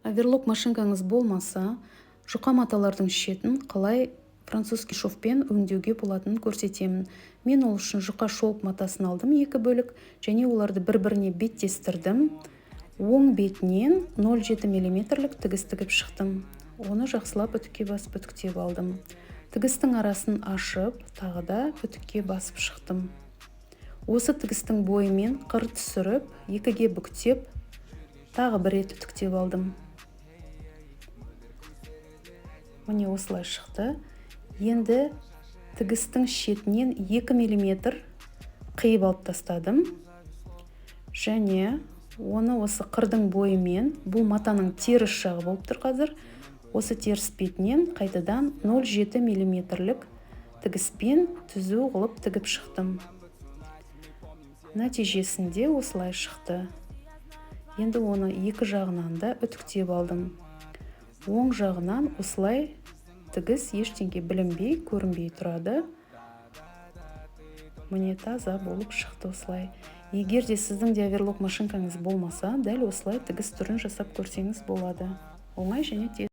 Оверлок машинкаңыз болмаса, жұқа маталардың шетін қалай французский шовпен өңдеуге болатынын көрсетемін. Мен ол үшін жұқа шолп матасын алдым 2 бөлік, және оларды бір-біріне беттестірдім. Оң бетінен 0,7 мм тігіс тігіп шықтым. Оны жақсылап үтікке басып үтіктеп алдым. Тігістің арасын ашып, тағы да үтікке басып шықтым. Осы тігістің бойымен қыр түсіріп, 2-ге бүктеп, тағы бір рет үтіктеп алдым. Міне осылай шықты. Енді тігістің шетінен 2 мм қиып алып тастадым. Және оны осы қырдың бойымен, бұл матаның теріс жағы болып тұр қазір. Осы теріс бетінен қайтадан 0,7 мм тігіспен түзу қылып тігіп шықтым. Нәтижесінде осылай шықты. Енді оны екі жағынан да үтіктеп алдым. Оң жағынан осылай тігіс ештеңе білінбей, көрінбей тұрады. Міне таза болып шықты осылай. Егер де сіздің де оверлок машинкаңыз болмаса, дәл осылай тігіс түрін жасап көрсеңіз болады. Оңай және тез.